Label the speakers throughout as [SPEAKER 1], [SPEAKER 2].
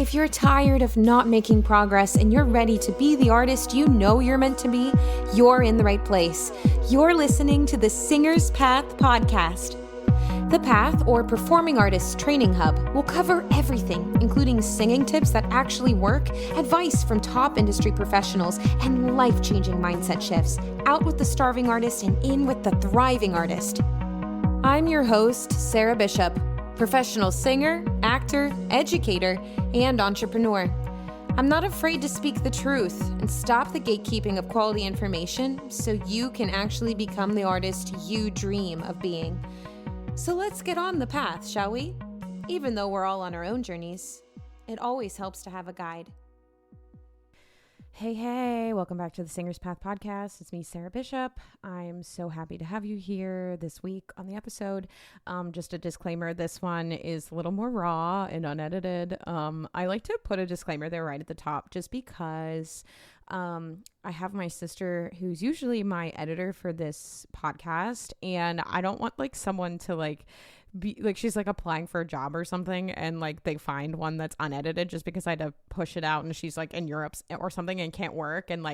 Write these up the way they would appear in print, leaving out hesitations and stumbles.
[SPEAKER 1] If you're tired of not making progress and you're ready to be the artist you know you're meant to be, you're in the right place. You're listening to the Singer's Path podcast. The Path, or Performing Artists Training Hub, will cover everything, including singing tips that actually work, advice from top industry professionals, and life-changing mindset shifts. Out with the starving artist and in with the thriving artist. I'm your host, Sarah Bishop, professional singer, actor, educator, and entrepreneur. I'm not afraid to speak the truth and stop the gatekeeping of quality information so you can actually become the artist you dream of being. So let's get on the path, shall we? Even though we're all on our own journeys, it always helps to have a guide. Hey, welcome back to the Singer's Path podcast. It's me, Sarah Bishop. I'm so happy to have you here this week on the episode. Just a disclaimer, this one is a little more raw and unedited. I like to put a disclaimer there right at the top just because I have my sister who's usually my editor for this podcast, and I don't want someone to be she's applying for a job or something and they find one that's unedited just because I had to push it out and she's in Europe or something and can't work, and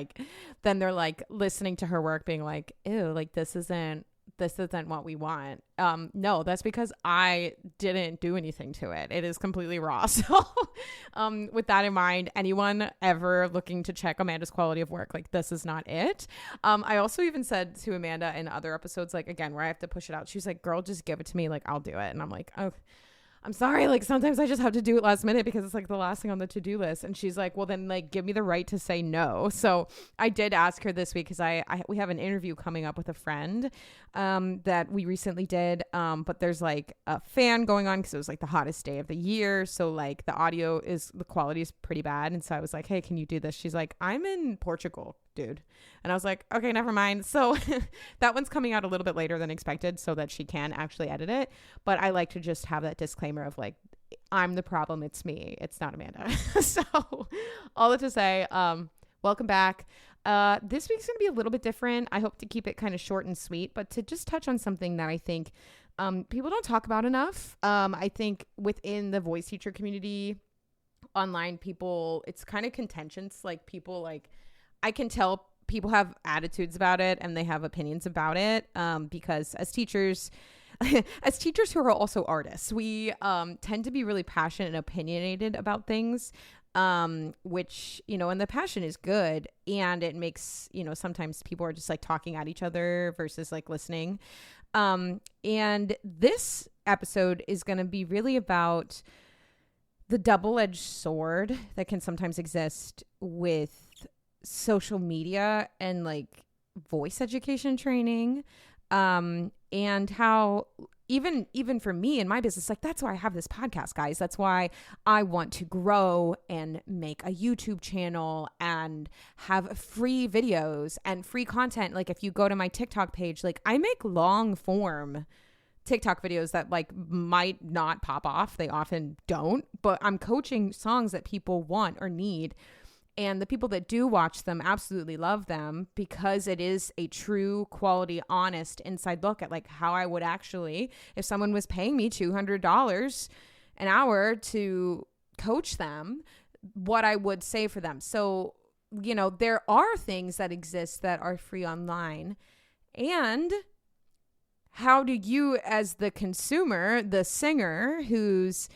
[SPEAKER 1] then they're listening to her work being ew, this isn't what we want. No, that's because I didn't do anything to it. It is completely raw. So with that in mind, anyone ever looking to check Amanda's quality of work, this is not it. I also even said to Amanda in other episodes, again, where I have to push it out, she's like, girl, just give it to me. I'll do it. And I'm like, oh, I'm sorry. Sometimes I just have to do it last minute because it's the last thing on the to-do list. And she's like, well, then give me the right to say no. So I did ask her this week because we have an interview coming up with a friend that we recently did. But there's a fan going on because it was the hottest day of the year. So the quality is pretty bad. And so I was like, hey, can you do this? She's like, I'm in Portugal, dude. And I was like, okay, never mind. So that one's coming out a little bit later than expected so that she can actually edit it. But I like to just have that disclaimer of I'm the problem. It's me. It's not Amanda. So all that to say, welcome back. This week's going to be a little bit different. I hope to keep it kind of short and sweet, but to just touch on something that I think people don't talk about enough. I think within the voice teacher community, online people, it's kind of contentious. People I can tell people have attitudes about it and they have opinions about it because as teachers who are also artists, we tend to be really passionate and opinionated about things, which, and the passion is good. And it makes, sometimes people are just talking at each other versus listening. And this episode is going to be really about the double-edged sword that can sometimes exist with social media and voice education training, and how even for me in my business, that's why I have this podcast, guys. That's why I want to grow and make a YouTube channel and have free videos and free content. If you go to my TikTok page, I make long form TikTok videos that might not pop off. They often don't, but I'm coaching songs that people want or need. And the people that do watch them absolutely love them because it is a true, quality, honest inside look at how I would actually, if someone was paying me $200 an hour to coach them, what I would say for them. So, there are things that exist that are free online. And how do you, as the consumer, the singer who's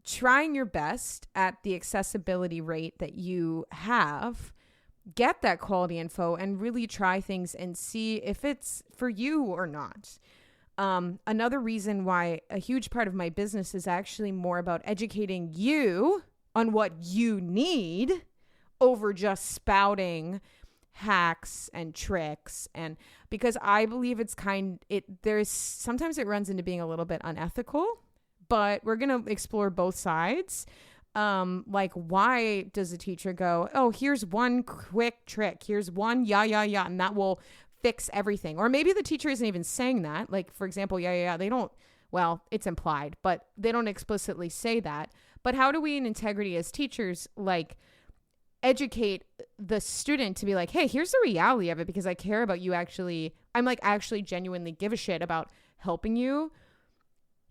[SPEAKER 1] trying your best at the accessibility rate that you have, get that quality info and really try things and see if it's for you or not. Another reason why a huge part of my business is actually more about educating you on what you need over just spouting hacks and tricks, and because I believe there's sometimes it runs into being a little bit unethical. But we're going to explore both sides. Why does a teacher go, oh, here's one quick trick. Here's one, yeah, and that will fix everything. Or maybe the teacher isn't even saying that. For example, yeah, they don't, well, it's implied, but they don't explicitly say that. But how do we in integrity as teachers, educate the student to be hey, here's the reality of it because I care about you actually. I'm actually genuinely give a shit about helping you.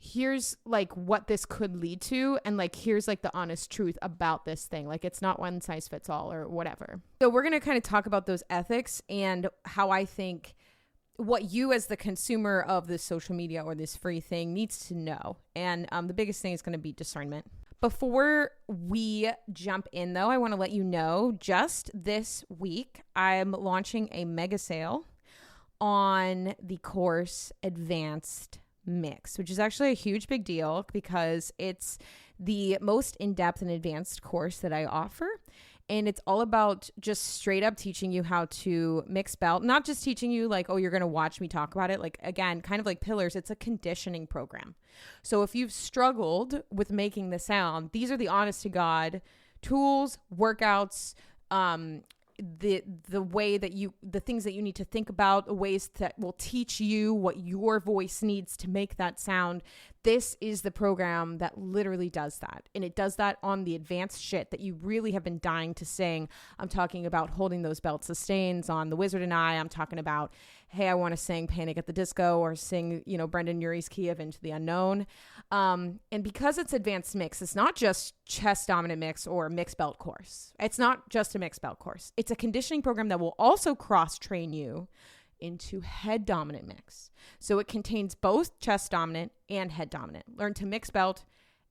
[SPEAKER 1] here's like what this could lead to, and like here's like the honest truth about this thing. Like it's not one size fits all or whatever. So we're going to kind of talk about those ethics and how I think what you as the consumer of this social media or this free thing needs to know. And the biggest thing is going to be discernment. Before we jump in though, I want to let you know just this week I'm launching a mega sale on the course Advanced Mix, which is actually a huge big deal because it's the most in-depth and advanced course that I offer. And it's all about just straight up teaching you how to mix belt, not just teaching you like, oh, you're going to watch me talk about it. Like, again, kind of like pillars, it's a conditioning program. So if you've struggled with making the sound, these are the honest to God tools, workouts, the way that the things that you need to think about, ways that will teach you what your voice needs to make that sound. This is the program that literally does that. And it does that on the advanced shit that you really have been dying to sing. I'm talking about holding those belt sustains on The Wizard and I. I'm talking about, hey, I want to sing Panic at the Disco or sing, Brendan Urie's key of Into the Unknown. And because it's advanced mix, it's not just chest dominant mix or a mixed belt course. It's not just a mixed belt course. It's a conditioning program that will also cross train you into head dominant mix. So it contains both chest dominant and head dominant. Learn to mix belt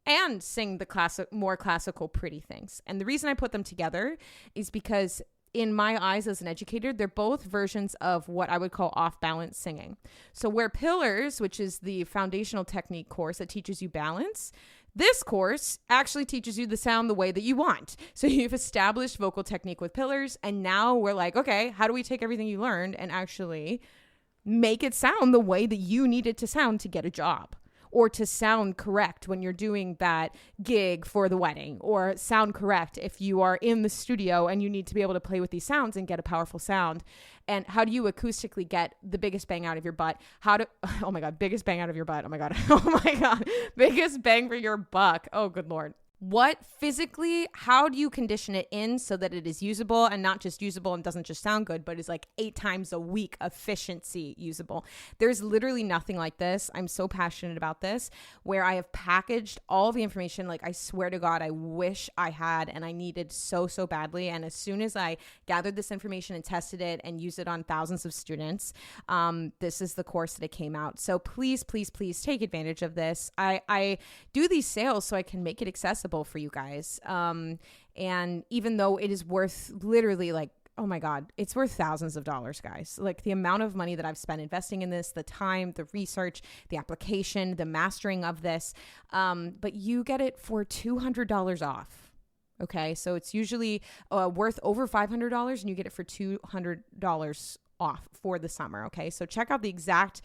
[SPEAKER 1] and sing the more classical pretty things. And the reason I put them together is because in my eyes as an educator, they're both versions of what I would call off balance singing. So where pillars, which is the foundational technique course that teaches you balance, this course actually teaches you the sound the way that you want. So you've established vocal technique with pillars, and now we're like, okay, how do we take everything you learned and actually make it sound the way that you need it to sound to get a job, or to sound correct when you're doing that gig for the wedding, or sound correct if you are in the studio and you need to be able to play with these sounds and get a powerful sound. And how do you acoustically get the biggest bang out of your butt? Oh my God, biggest bang out of your butt. Oh my God. Oh my God. Biggest bang for your buck. Oh, good Lord. How do you condition it in so that it is usable, and not just usable and doesn't just sound good, but is like 8 times a week efficiency usable? There's literally nothing like this. I'm so passionate about this, where I have packaged all the information. Like, I swear to God, I wish I had, and I needed so badly. And as soon as I gathered this information and tested it and used it on thousands of students, this is the course that it came out. So please, please, please take advantage of this. I do these sales so I can make it accessible for you guys. And even though it is worth literally like, oh my God, it's worth thousands of dollars, guys. Like the amount of money that I've spent investing in this, the time, the research, the application, the mastering of this. But you get it for $200 off. Okay. So it's usually worth over $500, and you get it for $200 off for the summer. Okay. So check out the exact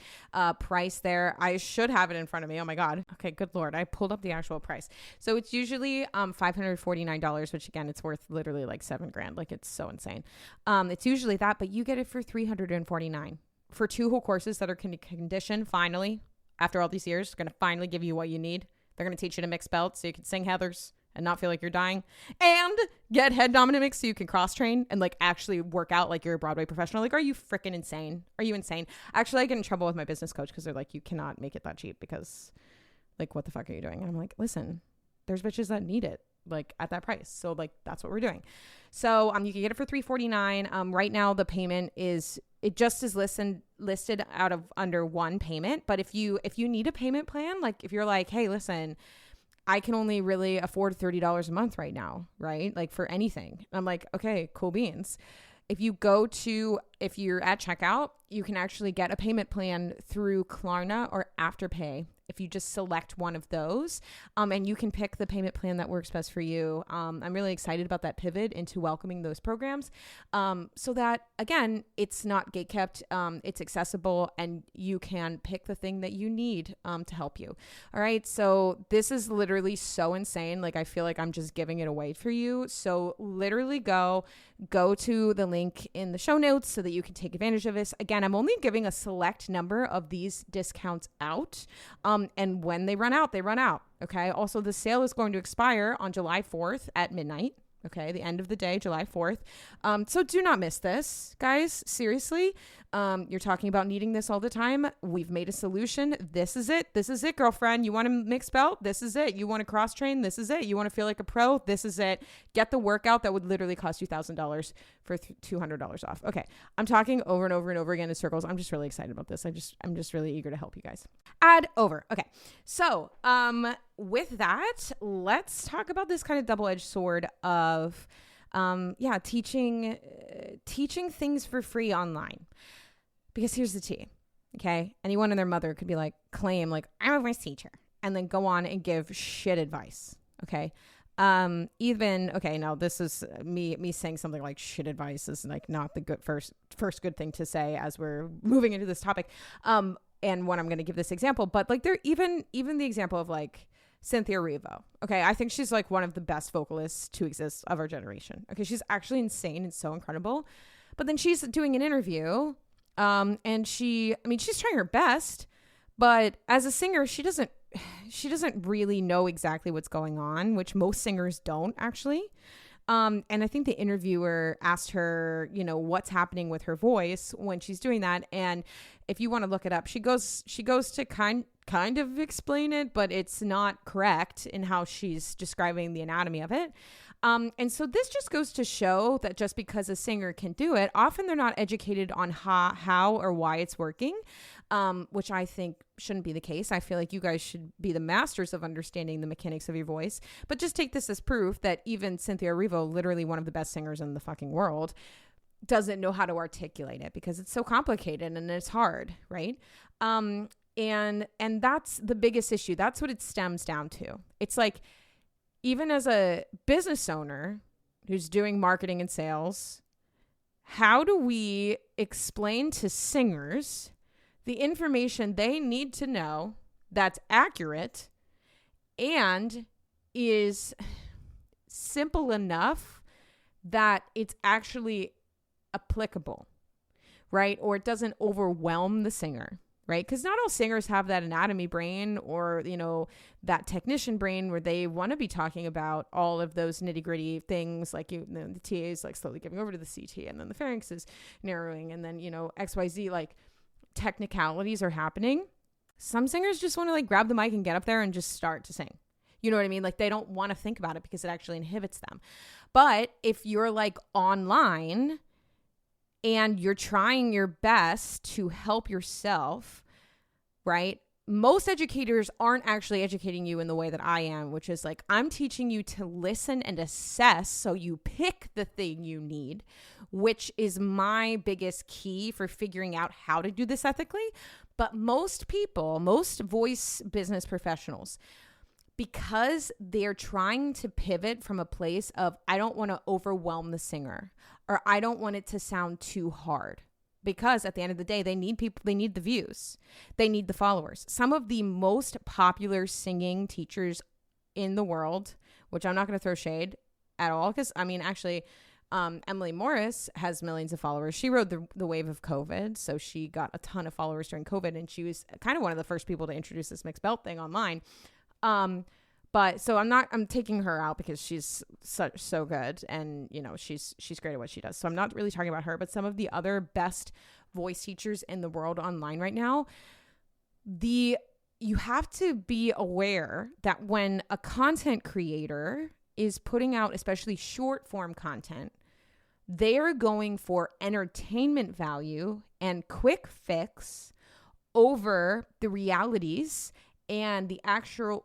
[SPEAKER 1] price there. I should have it in front of me. Oh my God. Okay. Good Lord. I pulled up the actual price. So it's usually $549, which again, it's worth literally like $7,000. Like, it's so insane. It's usually that, but you get it for $349 for 2 whole courses that are conditioned. Finally, after all these years, going to finally give you what you need. They're going to teach you to mix belts so you can sing Heathers and not feel like you're dying, and get head dominant mix so you can cross train and like actually work out like you're a Broadway professional. Like, are you freaking insane? Are you insane? Actually, I get in trouble with my business coach because they're like, you cannot make it that cheap because like, what the fuck are you doing? And I'm like, listen, there's bitches that need it like at that price. So like, that's what we're doing. So you can get it for $349. Right now the payment is, it just is listed out of under one payment. But if you need a payment plan, like if you're like, hey, listen, I can only really afford $30 a month right now, right? Like for anything. I'm like, okay, cool beans. If you're at checkout, you can actually get a payment plan through Klarna or Afterpay if you just select one of those, and you can pick the payment plan that works best for you. I'm really excited about that pivot into welcoming those programs, so that, again, it's not gatekept, it's accessible, and you can pick the thing that you need to help you. All right, so this is literally so insane. Like, I feel like I'm just giving it away for you. So literally go to the link in the show notes so that you can take advantage of this. Again, I'm only giving a select number of these discounts out. And when they run out, they run out. Okay. Also, the sale is going to expire on July 4th at midnight. Okay, the end of the day, July 4th. So do not miss this, guys. Seriously. You're talking about needing this all the time. We've made a solution. This is it. This is it, girlfriend. You want a mixed belt? This is it. You want to cross train? This is it. You want to feel like a pro? This is it. Get the workout that would literally cost you $1,000 for $200 off. Okay, I'm talking over and over and over again in circles. I'm just really excited about this. I'm just really eager to help you guys. Add over. Okay, so with that, let's talk about this kind of double-edged sword of teaching things for free online. Because here's the tea, okay? Anyone and their mother could be like, claim like, I'm a voice teacher, and then go on and give shit advice, okay? Now this is me saying something like shit advice is like not the good first good thing to say as we're moving into this topic. And when I'm going to give this example, but like there even the example of like Cynthia Erivo. Okay, I think she's like one of the best vocalists to exist of our generation. Okay, she's actually insane and so incredible. But then she's doing an interview, and she's trying her best, but as a singer, she doesn't really know exactly what's going on, which most singers don't actually. And I think the interviewer asked her, what's happening with her voice when she's doing that. And if you want to look it up, she goes to kind of explain it, but it's not correct in how she's describing the anatomy of it. And so this just goes to show that just because a singer can do it, often they're not educated on how or why it's working, which I think shouldn't be the case. I feel like you guys should be the masters of understanding the mechanics of your voice. But just take this as proof that even Cynthia Erivo, literally one of the best singers in the fucking world, doesn't know how to articulate it because it's so complicated and it's hard, right? And that's the biggest issue. That's what it stems down to. It's like, even as a business owner who's doing marketing and sales, how do we explain to singers the information they need to know that's accurate and is simple enough that it's actually applicable, right? Or it doesn't overwhelm the singer, right? Because not all singers have that anatomy brain or, that technician brain where they want to be talking about all of those nitty gritty things like the TA is like slowly giving over to the CT and then the pharynx is narrowing and then, XYZ, like technicalities are happening. Some singers just want to like grab the mic and get up there and just start to sing. You know what I mean? Like they don't want to think about it because it actually inhibits them. But if you're like online and you're trying your best to help yourself, right? Most educators aren't actually educating you in the way that I am, which is like, I'm teaching you to listen and assess so you pick the thing you need, which is my biggest key for figuring out how to do this ethically. But most people, most voice business professionals, because they're trying to pivot from a place of, I don't want to overwhelm the singer or I don't want it to sound too hard. Because at the end of the day, they need people, they need the views, they need the followers. Some of the most popular singing teachers in the world, which I'm not going to throw shade at all, because Emily Morris has millions of followers. She rode the wave of COVID, so she got a ton of followers during COVID, and she was kind of one of the first people to introduce this mixed belt thing online. But so I'm taking her out because she's so good and, she's great at what she does. So I'm not really talking about her, but some of the other best voice teachers in the world online right now, you have to be aware that when a content creator is putting out, especially short form content, they are going for entertainment value and quick fix over the realities and the actual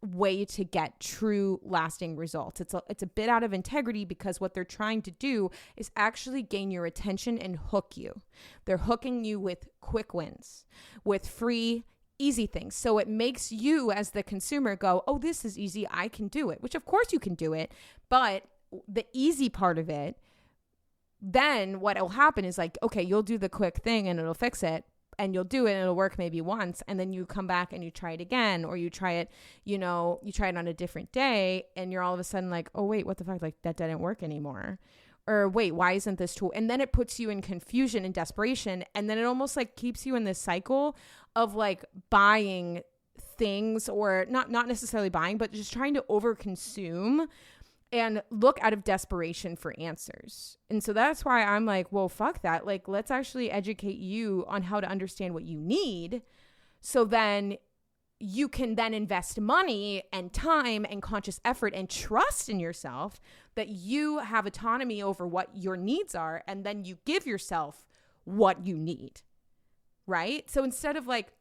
[SPEAKER 1] way to get true lasting results. It's a bit out of integrity because what they're trying to do is actually gain your attention and hook you. They're hooking you with quick wins, with free, easy things. So it makes you as the consumer go, oh, this is easy, I can do it, which of course you can do it. But the easy part of it, then what will happen is like, okay, you'll do the quick thing and it'll fix it. And you'll do it and it'll work maybe once. And then you come back and you try it again, or you try it, you try it on a different day and you're all of a sudden like, oh, wait, what the fuck? Like that didn't work anymore. Or wait, why isn't this tool? And then it puts you in confusion and desperation. And then it almost like keeps you in this cycle of like buying things or not necessarily buying, but just trying to overconsume and look out of desperation for answers. And so that's why I'm like, well, fuck that. Like, let's actually educate you on how to understand what you need. So then you can then invest money and time and conscious effort and trust in yourself that you have autonomy over what your needs are. And then you give yourself what you need. Right? So instead of like,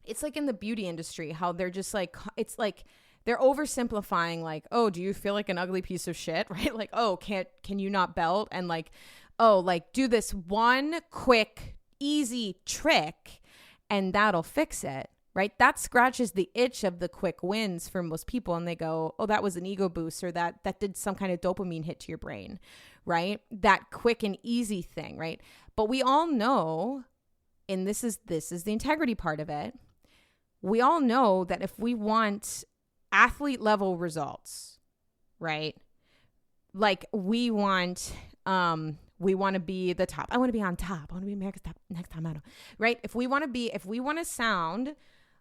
[SPEAKER 1] it's like in the beauty industry, how they're just like, it's like, they're oversimplifying, like, oh, do you feel like an ugly piece of shit? Right? Like, oh, can you not belt? And like, oh, like do this one quick, easy trick and that'll fix it. Right? That scratches the itch of the quick wins for most people. And they go, oh, that was an ego boost, or that did some kind of dopamine hit to your brain. Right? That quick and easy thing. Right? But we all know, and this is the integrity part of it. We all know that if we want athlete level results, right? Like we want to be the top. I want to be on top. I want to be America's top next time medal, right? If we want to sound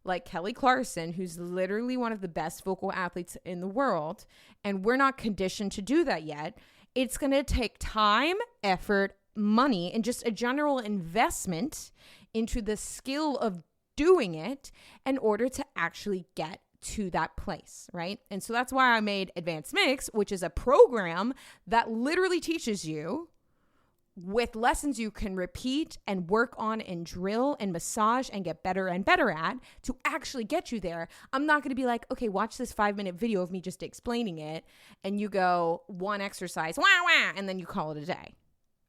[SPEAKER 1] like Kelly Clarkson, who's literally one of the best vocal athletes in the world, and we're not conditioned to do that yet, it's going to take time, effort, money, and just a general investment into the skill of doing it in order to actually get to that place, right? And so that's why I made Advanced Mix, which is a program that literally teaches you with lessons you can repeat and work on and drill and massage and get better and better at to actually get you there. I'm not going to be like, okay, watch this 5-minute video of me just explaining it, and you go one exercise, wah, wah, and then you call it a day.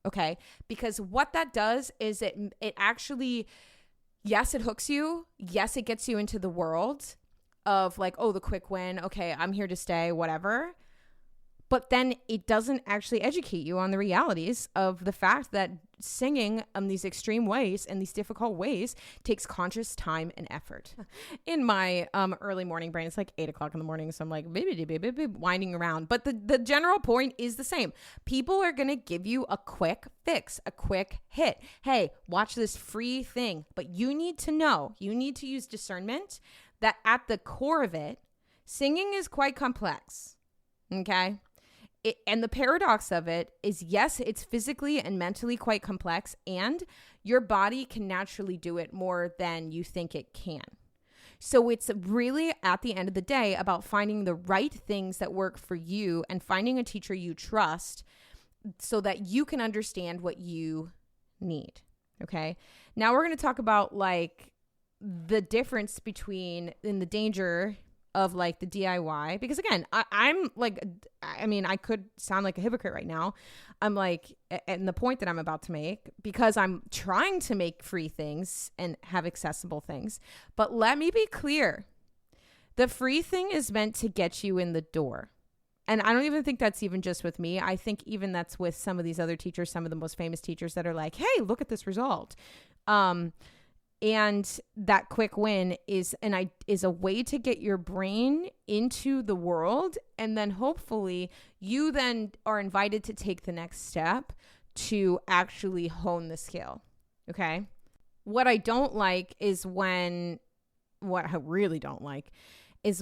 [SPEAKER 1] Okay? Because what that does is it actually, yes, it hooks you. Yes, it gets you into the world of like, oh, the quick win. Okay, I'm here to stay, whatever. But then it doesn't actually educate you on the realities of the fact that singing in these extreme ways and these difficult ways takes conscious time and effort. In my early morning brain, it's like 8 o'clock in the morning. So I'm like, winding around. But the general point is the same. People are going to give you a quick fix, a quick hit. Hey, watch this free thing. But you need to know, you need to use discernment that at the core of it, singing is quite complex. Okay? And the paradox of it is, yes, it's physically and mentally quite complex, and your body can naturally do it more than you think it can. So it's really, at the end of the day, about finding the right things that work for you and finding a teacher you trust so that you can understand what you need. Okay? Now we're going to talk about like the difference between, and the danger of like the DIY, because again, I'm like, I mean, I could sound like a hypocrite right now. I'm like, and the point that I'm about to make, because I'm trying to make free things and have accessible things. But let me be clear. The free thing is meant to get you in the door. And I don't even think that's even just with me. I think even that's with some of these other teachers, some of the most famous teachers that are like, hey, look at this result. And that quick win is a way to get your brain into the world. And then hopefully you then are invited to take the next step to actually hone the skill. Okay. What I really don't like is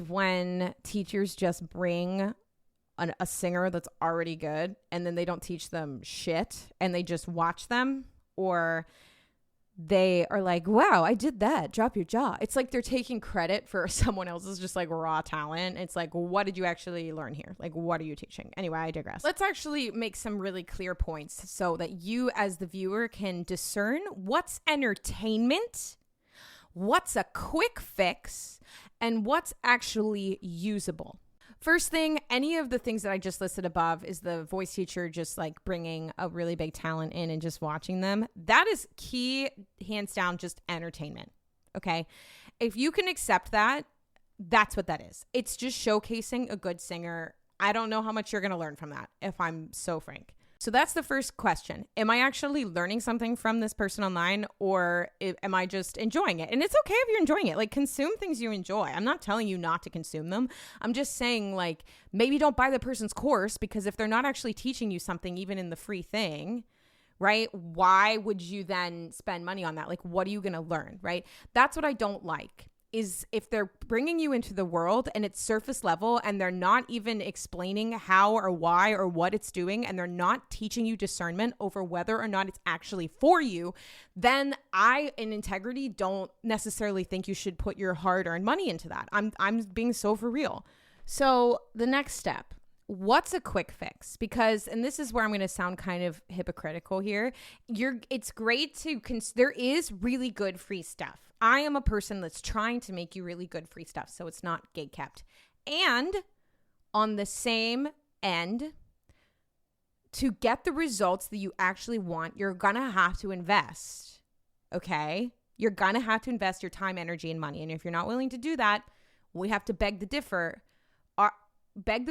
[SPEAKER 1] when teachers just bring a singer that's already good and then they don't teach them shit and they just watch them, or they are like, wow, I did that. Drop your jaw. It's like they're taking credit for someone else's just like raw talent. It's like, what did you actually learn here? Like, what are you teaching? Anyway, I digress. Let's actually make some really clear points so that you as the viewer can discern what's entertainment, what's a quick fix, and what's actually usable. First thing, any of the things that I just listed above is the voice teacher just like bringing a really big talent in and just watching them. That is key, hands down, just entertainment. Okay. If you can accept that, that's what that is. It's just showcasing a good singer. I don't know how much you're going to learn from that, if I'm so frank. So that's the first question. Am I actually learning something from this person online, or am I just enjoying it? And it's okay if you're enjoying it. Like, consume things you enjoy. I'm not telling you not to consume them. I'm just saying, like, maybe don't buy the person's course, because if they're not actually teaching you something, even in the free thing, right? Why would you then spend money on that? Like, what are you going to learn, right? That's what I don't like. is if they're bringing you into the world and it's surface level and they're not even explaining how or why or what it's doing, and they're not teaching you discernment over whether or not it's actually for you, then I, in integrity, don't necessarily think you should put your hard-earned money into that. I'm being so for real. So the next step, what's a quick fix? Because, and this is where I'm going to sound kind of hypocritical here. It's great to, there is really good free stuff. I am a person that's trying to make you really good free stuff, so it's not gatekept. And on the same end, to get the results that you actually want, you're going to have to invest, okay? You're going to have to invest your time, energy, and money. And if you're not willing to do that, we have to beg the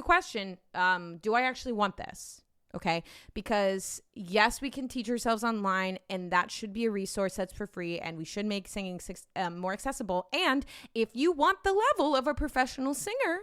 [SPEAKER 1] question, do I actually want this? Okay, because yes, we can teach ourselves online, and that should be a resource that's for free, and we should make singing more accessible. And if you want the level of a professional singer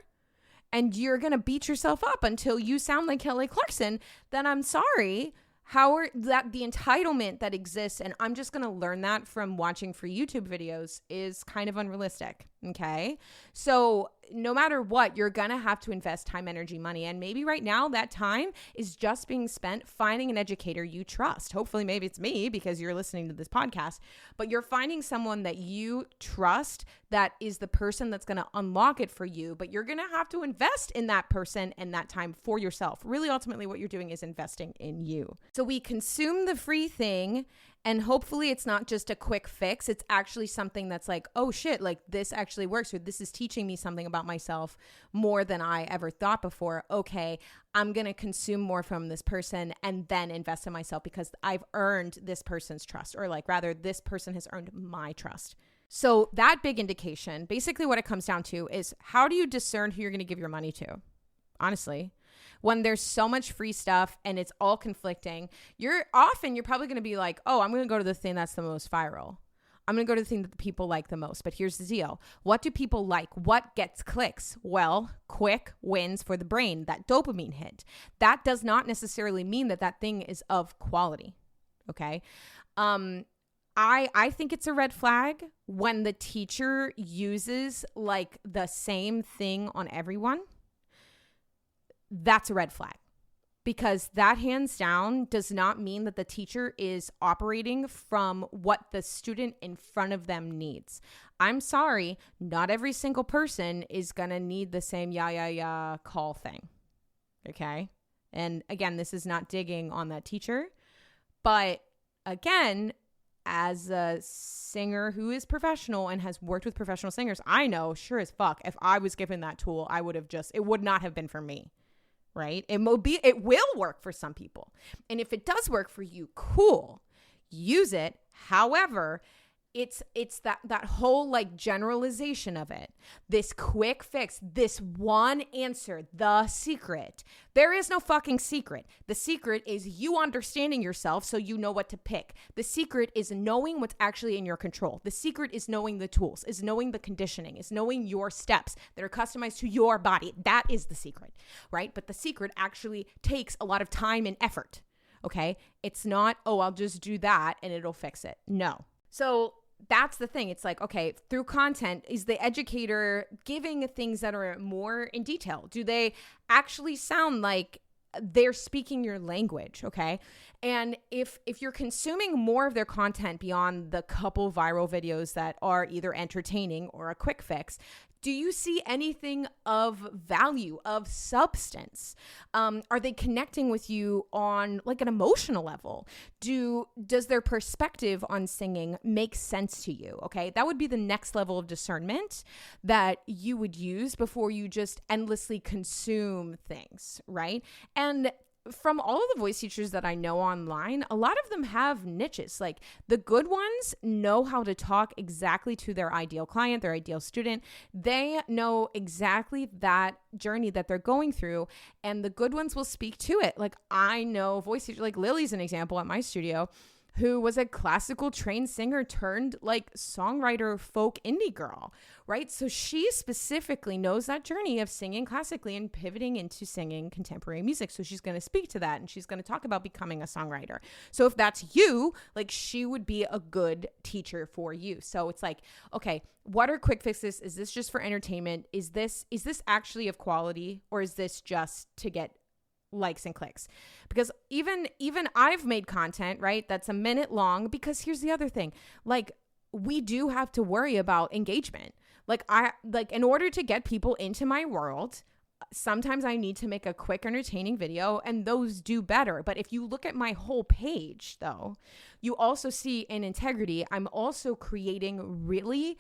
[SPEAKER 1] and you're going to beat yourself up until you sound like Kelly Clarkson, then I'm sorry. The entitlement that exists, and I'm just going to learn that from watching free YouTube videos, is kind of unrealistic. Okay. So no matter what, you're going to have to invest time, energy, money. And maybe right now that time is just being spent finding an educator you trust. Hopefully, maybe it's me because you're listening to this podcast, but you're finding someone that you trust that is the person that's going to unlock it for you. But you're going to have to invest in that person and that time for yourself. Really, ultimately, what you're doing is investing in you. So we consume the free thing, and hopefully it's not just a quick fix. It's actually something that's like, oh shit, like this actually works, or this is teaching me something about myself more than I ever thought before. Okay, I'm going to consume more from this person and then invest in myself because I've earned this person's trust, or like rather this person has earned my trust. So that big indication, basically what it comes down to is, how do you discern who you're going to give your money to? Honestly, when there's so much free stuff and it's all conflicting, you're probably going to be like, oh, I'm going to go to the thing that's the most viral. I'm going to go to the thing that the people like the most. But here's the deal. What do people like? What gets clicks? Well, quick wins for the brain, that dopamine hit. That does not necessarily mean that that thing is of quality. Okay. I think it's a red flag when the teacher uses like the same thing on everyone. That's a red flag, because that hands down does not mean that the teacher is operating from what the student in front of them needs. I'm sorry, not every single person is going to need the same call thing. Okay. And again, this is not digging on that teacher, but again, as a singer who is professional and has worked with professional singers, I know sure as fuck, if I was given that tool, it would not have been for me. Right? It will work for some people. And if it does work for you, cool. Use it. However, it's that whole like generalization of it. This quick fix, this one answer, the secret. There is no fucking secret. The secret is you understanding yourself so you know what to pick. The secret is knowing what's actually in your control. The secret is knowing the tools, is knowing the conditioning, is knowing your steps that are customized to your body. That is the secret, right? But the secret actually takes a lot of time and effort, okay? It's not, oh, I'll just do that and it'll fix it. No. So that's the thing. It's like, okay, through content, is the educator giving things that are more in detail? Do they actually sound like they're speaking your language? Okay. And if you're consuming more of their content beyond the couple viral videos that are either entertaining or a quick fix, do you see anything of value, of substance? Are they connecting with you on like an emotional level? Does their perspective on singing make sense to you? Okay, that would be the next level of discernment that you would use before you just endlessly consume things, right? And from all of the voice teachers that I know online, a lot of them have niches. Like the good ones know how to talk exactly to their ideal client, their ideal student. They know exactly that journey that they're going through, and the good ones will speak to it. Like I know voice teachers, like Lily's an example at my studio. who was a classical trained singer turned like songwriter folk indie girl, right? So she specifically knows that journey of singing classically and pivoting into singing contemporary music. So she's going to speak to that, and she's going to talk about becoming a songwriter. So if that's you, like, she would be a good teacher for you. So it's like, okay, what are quick fixes? Is this just for entertainment? Is this actually of quality, or is this just to get likes and clicks? Because even I've made content, right, that's a minute long, because here's the other thing, like, we do have to worry about engagement. Like, in order to get people into my world, sometimes I need to make a quick entertaining video, and those do better. But if you look at my whole page, though, you also see in integrity, I'm also creating really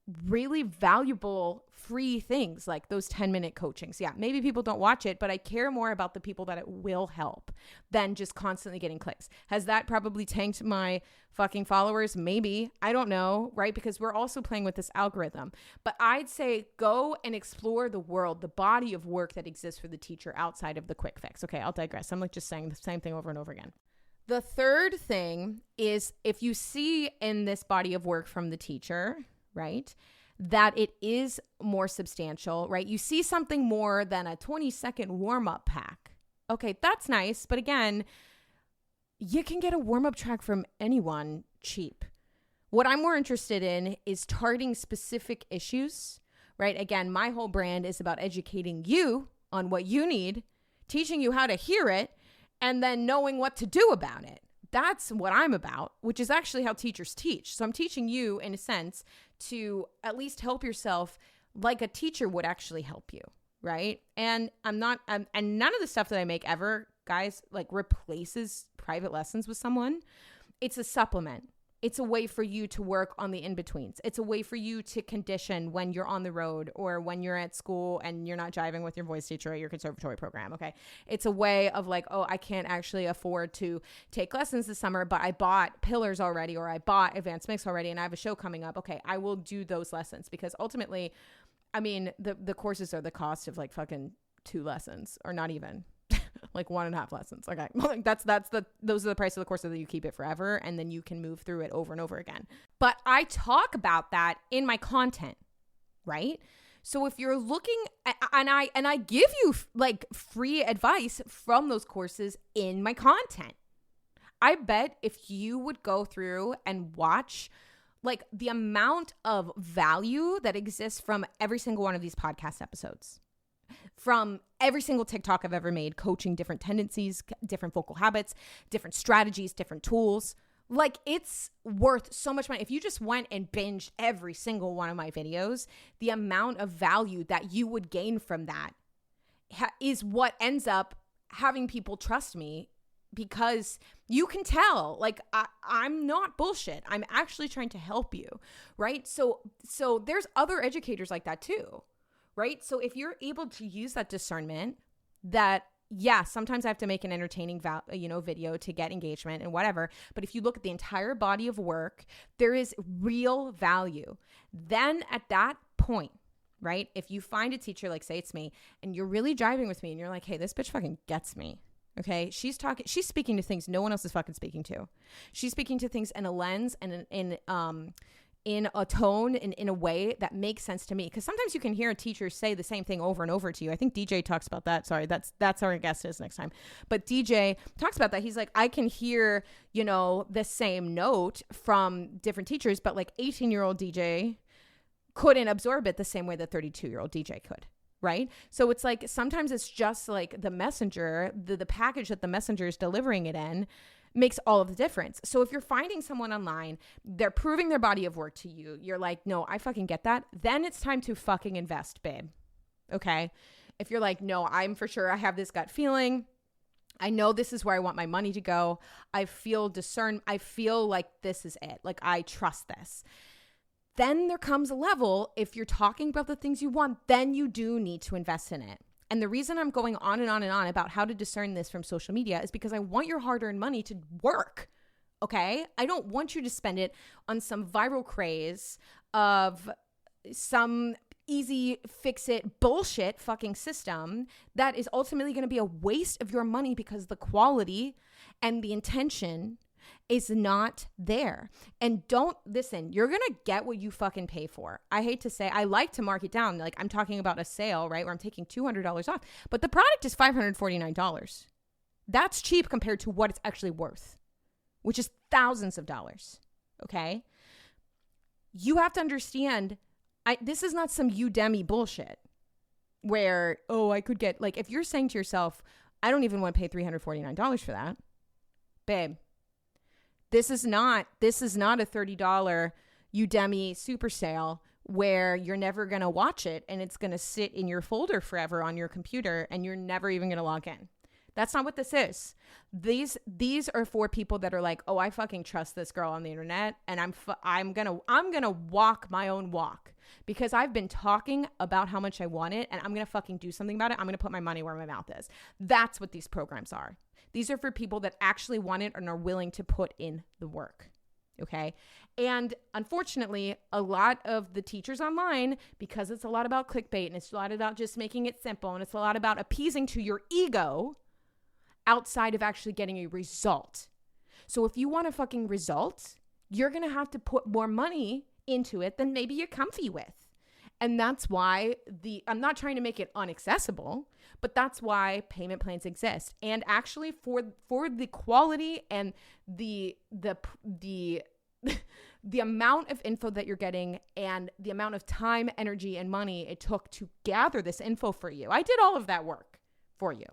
[SPEAKER 1] valuable free things, like those 10-minute coachings. Yeah, maybe people don't watch it, but I care more about the people that it will help than just constantly getting clicks. Has that probably tanked my fucking followers? Maybe. I don't know, right? Because we're also playing with this algorithm. But I'd say go and explore the world, the body of work that exists for the teacher outside of the quick fix. Okay, I'll digress. I'm like just saying the same thing over and over again. The third thing is, if you see in this body of work from the teacher, right, that it is more substantial, right? You see something more than a 20-second warm-up pack. Okay, that's nice. But again, you can get a warm-up track from anyone cheap. What I'm more interested in is targeting specific issues, right? Again, my whole brand is about educating you on what you need, teaching you how to hear it, and then knowing what to do about it. That's what I'm about, which is actually how teachers teach. So I'm teaching you, in a sense, to at least help yourself like a teacher would actually help you, right? And and none of the stuff that I make ever, guys, like replaces private lessons with someone. It's a supplement. It's a way for you to work on the in-betweens. It's a way for you to condition when you're on the road or when you're at school and you're not jiving with your voice teacher at your conservatory program, okay? It's a way of like, oh, I can't actually afford to take lessons this summer, but I bought Pillars already, or I bought Advanced Mix already, and I have a show coming up. Okay, I will do those lessons, because ultimately, I mean, the courses are the cost of like fucking 2 lessons, or not even. Like 1.5 lessons. Okay. Those are the price of the course, so that you keep it forever and then you can move through it over and over again. But I talk about that in my content, right? So if you're looking and I give you like free advice from those courses in my content. I bet if you would go through and watch like the amount of value that exists from every single one of these podcast episodes, from every single TikTok I've ever made, coaching different tendencies, different vocal habits, different strategies, different tools. Like, it's worth so much money. If you just went and binged every single one of my videos, the amount of value that you would gain from that is what ends up having people trust me, because you can tell, like, I'm not bullshit. I'm actually trying to help you, right? So there's other educators like that too. Right? So if you're able to use that discernment that, yeah, sometimes I have to make an entertaining video to get engagement and whatever. But if you look at the entire body of work, there is real value. Then at that point, right, if you find a teacher, like say it's me, and you're really driving with me and you're like, hey, this bitch fucking gets me. Okay. She's speaking to things no one else is fucking speaking to. She's speaking to things in a lens and in a tone, in a way that makes sense to me. Because sometimes you can hear a teacher say the same thing over and over to you. I think DJ talks about that. Sorry, that's our guest is next time. But DJ talks about that. He's like, I can hear, the same note from different teachers, but like 18-year-old DJ couldn't absorb it the same way that 32-year-old DJ could. Right? So it's like, sometimes it's just like the messenger, the package that the messenger is delivering it in makes all of the difference. So if you're finding someone online, they're proving their body of work to you, you're like, no, I fucking get that. Then it's time to fucking invest, babe. Okay. If you're like, no, I'm for sure, I have this gut feeling, I know this is where I want my money to go, I feel like this is it. Like, I trust this. Then there comes a level, if you're talking about the things you want, then you do need to invest in it. And the reason I'm going on and on and on about how to discern this from social media is because I want your hard-earned money to work, okay? I don't want you to spend it on some viral craze of some easy fix-it bullshit fucking system that is ultimately going to be a waste of your money, because the quality and the intention is not there. And don't listen, you're going to get what you fucking pay for. I hate to say, I like to mark it down. Like I'm talking about a sale, right? Where I'm taking $200 off, but the product is $549. That's cheap compared to what it's actually worth, which is thousands of dollars. Okay. You have to understand, this is not some Udemy bullshit where, oh, I could get, like, if you're saying to yourself, I don't even want to pay $349 for that, babe, this is not a $30 Udemy super sale where you're never going to watch it and it's going to sit in your folder forever on your computer and you're never even going to log in. That's not what this is. These are for people that are like, oh, I fucking trust this girl on the internet, and I'm gonna walk my own walk because I've been talking about how much I want it, and I'm gonna fucking do something about it. I'm gonna put my money where my mouth is. That's what these programs are. These are for people that actually want it and are willing to put in the work. Okay. And unfortunately, a lot of the teachers online, because it's a lot about clickbait and it's a lot about just making it simple and it's a lot about appeasing to your ego outside of actually getting a result. So if you want a fucking result, you're going to have to put more money into it than maybe you're comfy with. And that's why I'm not trying to make it inaccessible, but that's why payment plans exist. And actually for the quality and the amount of info that you're getting and the amount of time, energy, and money it took to gather this info for you. I did all of that work for you,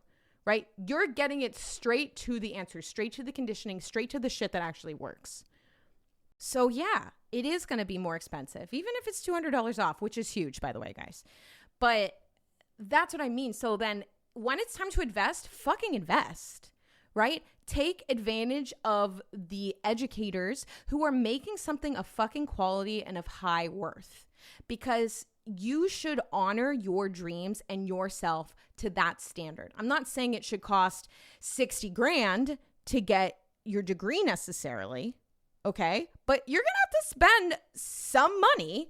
[SPEAKER 1] right? You're getting it straight to the answers, straight to the conditioning, straight to the shit that actually works. So yeah, it is going to be more expensive, even if it's $200 off, which is huge, by the way, guys. But that's what I mean. So then when it's time to invest, fucking invest, right? Take advantage of the educators who are making something of fucking quality and of high worth, because you should honor your dreams and yourself to that standard. I'm not saying it should cost 60 grand to get your degree necessarily, okay? But you're going to have to spend some money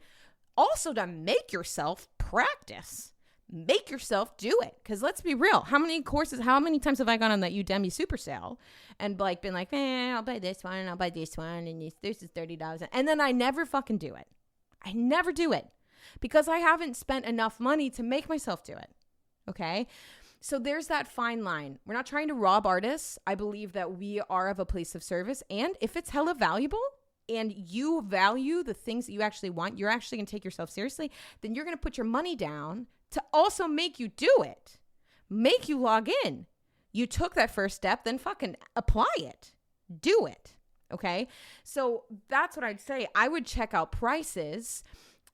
[SPEAKER 1] also to make yourself practice. Make yourself do it. Because let's be real. How many times have I gone on that Udemy super sale and like been like, I'll buy this one and I'll buy this one and this is $30. And then I never fucking do it. I never do it because I haven't spent enough money to make myself do it. Okay. So there's that fine line. We're not trying to rob artists. I believe that we are of a place of service. And if it's hella valuable and you value the things that you actually want, you're actually going to take yourself seriously, then you're going to put your money down to also make you do it, make you log in. You took that first step, then fucking apply it, do it. Okay. So that's what I'd say. I would check out prices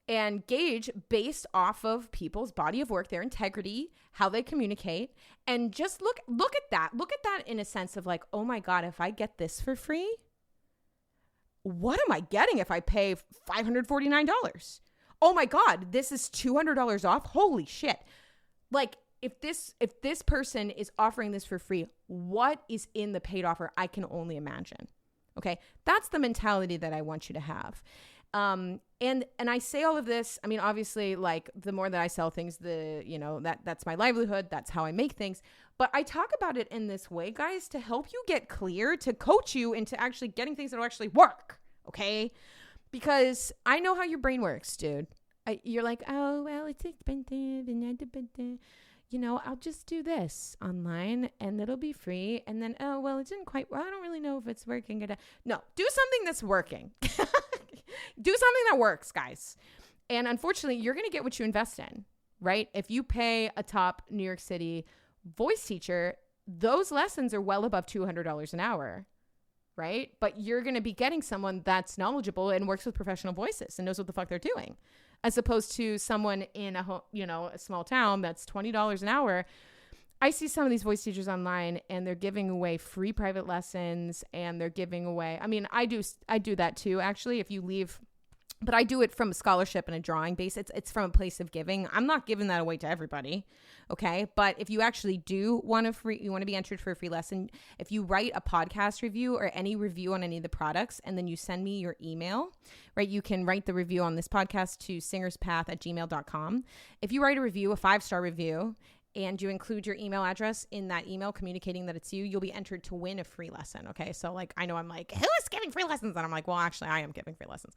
[SPEAKER 1] and gauge based off of people's body of work, their integrity, how they communicate, and just look at that. Look at that in a sense of like, oh my God, if I get this for free, what am I getting if I pay $549? Oh my God, this is $200 off. Holy shit. Like if this person is offering this for free, what is in the paid offer? I can only imagine. Okay. That's the mentality that I want you to have. And I say all of this, I mean, obviously like the more that I sell things, that's my livelihood. That's how I make things. But I talk about it in this way, guys, to help you get clear, to coach you into actually getting things that will actually work. Okay. Because I know how your brain works, dude. You're like, oh, well, it's expensive and I'll just do this online and it'll be free. And then, oh, well, I don't really know if it's working. No, do something that's working. Do something that works, guys. And unfortunately, you're going to get what you invest in, right? If you pay a top New York City voice teacher, those lessons are well above $200 an hour, right? But you're going to be getting someone that's knowledgeable and works with professional voices and knows what the fuck they're doing, as opposed to someone in a small town that's $20 an hour. I see some of these voice teachers online and they're giving away free private lessons and they're giving away, I mean, I do that too, actually, if you leave, but I do it from a scholarship and a drawing base. It's from a place of giving. I'm not giving that away to everybody. Okay. But if you actually do want to be entered for a free lesson, if you write a podcast review or any review on any of the products, and then you send me your email, right? You can write the review on this podcast to singerspath@gmail.com. If you write a review, a 5-star review, and you include your email address in that email communicating that it's you, you'll be entered to win a free lesson. Okay. So like, I know I'm like, who is giving free lessons? And I'm like, well, actually I am giving free lessons.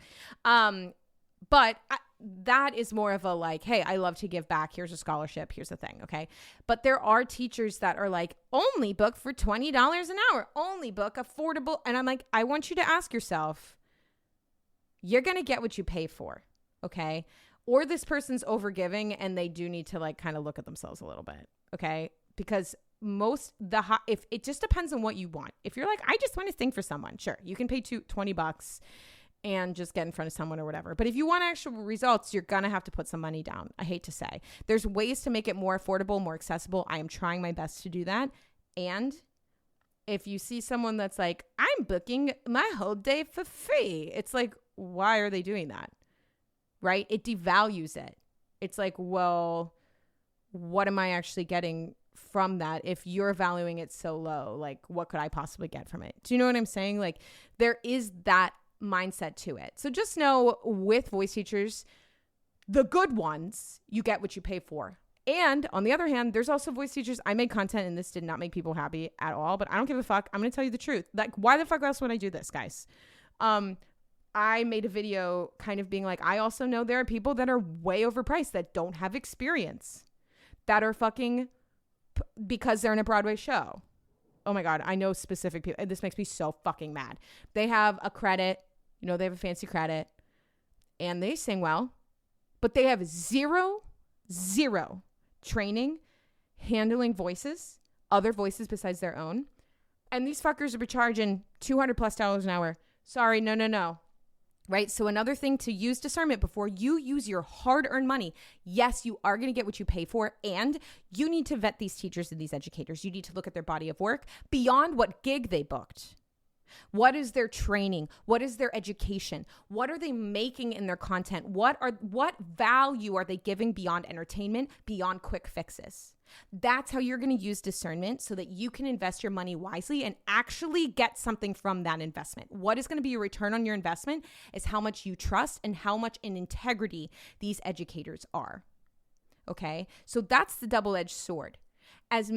[SPEAKER 1] That is more of a like, hey, I love to give back. Here's a scholarship. Here's the thing. Okay. But there are teachers that are like, only book for $20 an hour, only book affordable. And I'm like, I want you to ask yourself, you're going to get what you pay for. Okay. Or this person's overgiving and they do need to like kind of look at themselves a little bit. Okay. Because if it just depends on what you want. If you're like, I just want to sing for someone, sure, you can pay $20 and just get in front of someone or whatever. But if you want actual results, you're going to have to put some money down. I hate to say. There's ways to make it more affordable, more accessible. I am trying my best to do that. And if you see someone that's like, I'm booking my whole day for free, it's like, why are they doing that? Right? It devalues it. It's like, well, what am I actually getting from that? If you're valuing it so low, like what could I possibly get from it? Do you know what I'm saying? Like there is that mindset to it. So just know with voice teachers, the good ones, you get what you pay for. And on the other hand, there's also voice teachers. I made content and this did not make people happy at all, but I don't give a fuck. I'm going to tell you the truth. Like, why the fuck else would I do this, guys? I made a video kind of being like, I also know there are people that are way overpriced that don't have experience, that are fucking because they're in a Broadway show. Oh my God, I know specific people. This makes me so fucking mad. They have a credit, they have a fancy credit and they sing well, but they have zero training, handling voices, other voices besides their own. And these fuckers are charging $200+ an hour. Sorry, no. Right? So another thing to use discernment before you use your hard-earned money. Yes, you are going to get what you pay for, and you need to vet these teachers and these educators. You need to look at their body of work beyond what gig they booked. What is their training? What is their education? What are they making in their content? What value are they giving beyond entertainment, beyond quick fixes? That's how you're going to use discernment so that you can invest your money wisely and actually get something from that investment. What is going to be your return on your investment is how much you trust and how much in integrity these educators are. Okay? So that's the double-edged sword. As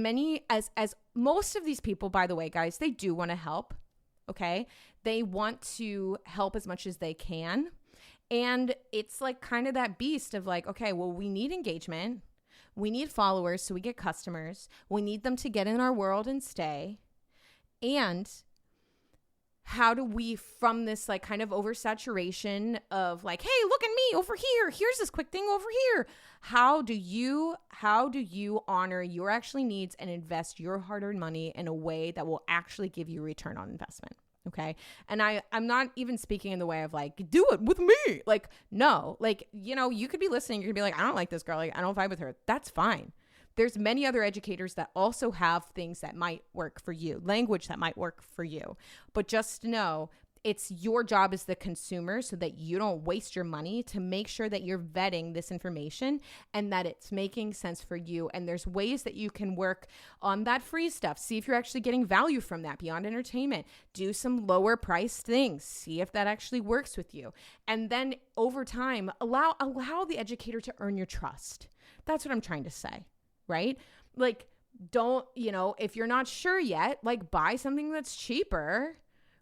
[SPEAKER 1] most of these people, by the way, guys, they do want to help. Okay? They want to help as much as they can. And it's like kind of that beast of like, okay, well, we need engagement. We need followers so we get customers. We need them to get in our world and stay. And how do we, from this like kind of oversaturation of like, hey, look at me over here. Here's this quick thing over here. How do you honor your actually needs and invest your hard-earned money in a way that will actually give you a return on investment? Okay. And I'm not even speaking in the way of like, do it with me. Like, no, like, you could be listening. You could be like, I don't like this girl. Like, I don't vibe with her. That's fine. There's many other educators that also have things that might work for you, language that might work for you. But just know it's your job as the consumer so that you don't waste your money to make sure that you're vetting this information and that it's making sense for you. And there's ways that you can work on that free stuff. See if you're actually getting value from that beyond entertainment. Do some lower priced things. See if that actually works with you. And then over time, allow the educator to earn your trust. That's what I'm trying to say, right? Like, don't, if you're not sure yet, like buy something that's cheaper,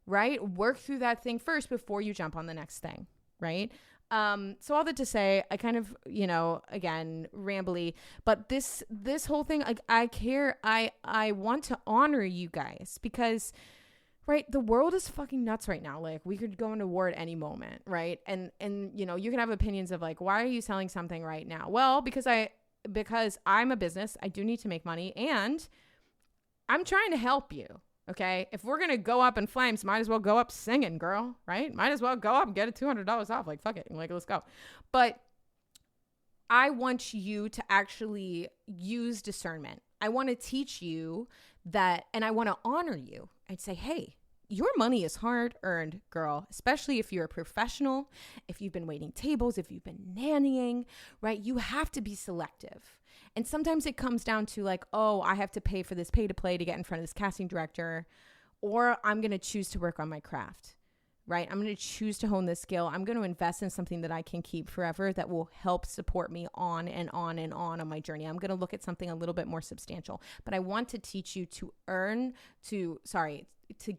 [SPEAKER 1] right? Work through that thing first before you jump on the next thing, right? So all that to say, I kind of, again, rambly, but this whole thing, like, I want to honor you guys because, right, the world is fucking nuts right now. Like, we could go into war at any moment, right? And you can have opinions of like, why are you selling something right now? Well, because I'm a business, I do need to make money, and I'm trying to help you. Okay, if we're going to go up in flames, might as well go up singing, girl, right? Might as well go up and get $200 off. Like, fuck it. Like, let's go. But I want you to actually use discernment. I want to teach you that, and I want to honor you. I'd say, hey, your money is hard earned, girl, especially if you're a professional, if you've been waiting tables, if you've been nannying, right? You have to be selective. And sometimes it comes down to like, oh, I have to pay for this pay to play to get in front of this casting director, or I'm going to choose to work on my craft. right? I'm going to choose to hone this skill. I'm going to invest in something that I can keep forever that will help support me on and on and on my journey. I'm going to look at something a little bit more substantial, but I want to teach you to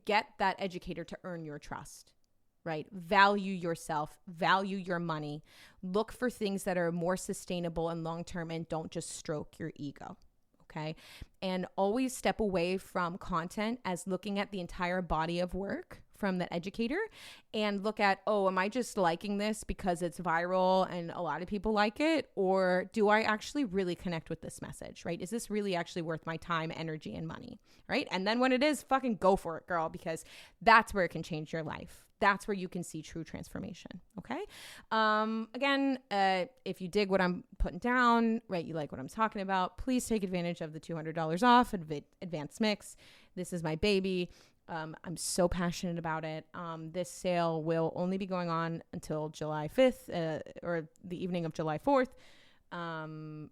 [SPEAKER 1] get that educator to earn your trust, right? Value yourself, value your money, look for things that are more sustainable and long-term, and don't just stroke your ego. Okay. And always step away from content as looking at the entire body of work from the educator and look at, oh, am I just liking this because it's viral and a lot of people like it? Or do I actually really connect with this message, right? Is this really actually worth my time, energy, and money, right? And then when it is, fucking go for it, girl, because that's where it can change your life. That's where you can see true transformation. Okay. Again, if you dig what I'm putting down, right, you like what I'm talking about, please take advantage of the $200 off advanced mix. This is my baby. I'm so passionate about it. This sale will only be going on until July 5th, or the evening of July 4th.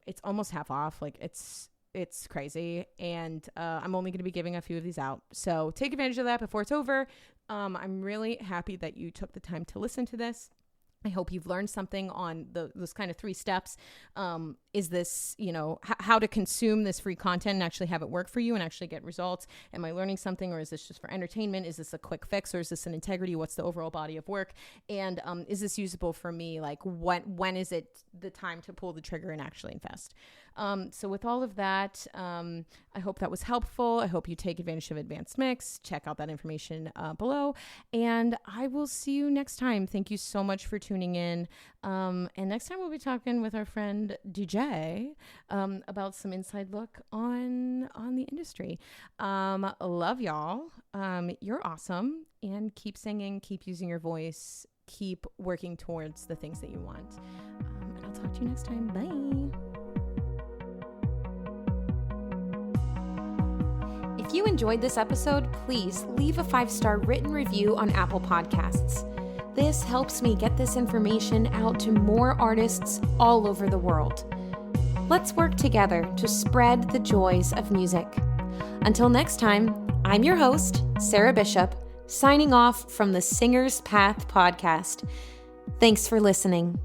[SPEAKER 1] It's almost half off. Like it's crazy. And, I'm only going to be giving a few of these out. So take advantage of that before it's over. I'm really happy that you took the time to listen to this. I hope you've learned something on those kind of 3 steps. Is this, how to consume this free content and actually have it work for you and actually get results? Am I learning something, or is this just for entertainment? Is this a quick fix, or is this an integrity? What's the overall body of work? And is this usable for me? Like when is it the time to pull the trigger and actually invest? So with all of that, I hope that was helpful. I hope you take advantage of Advanced Mix. Check out that information below, and I will see you next time. Thank you so much for tuning in. And next time we'll be talking with our friend DJ about some inside look on the industry. Love y'all. You're awesome, and keep singing, keep using your voice, keep working towards the things that you want. And I'll talk to you next time. Bye.
[SPEAKER 2] If you enjoyed this episode, please leave a 5-star written review on Apple Podcasts. This helps me get this information out to more artists all over the world. Let's work together to spread the joys of music. Until next time, I'm your host, Sarah Bishop, signing off from the Singer's Path podcast. Thanks for listening.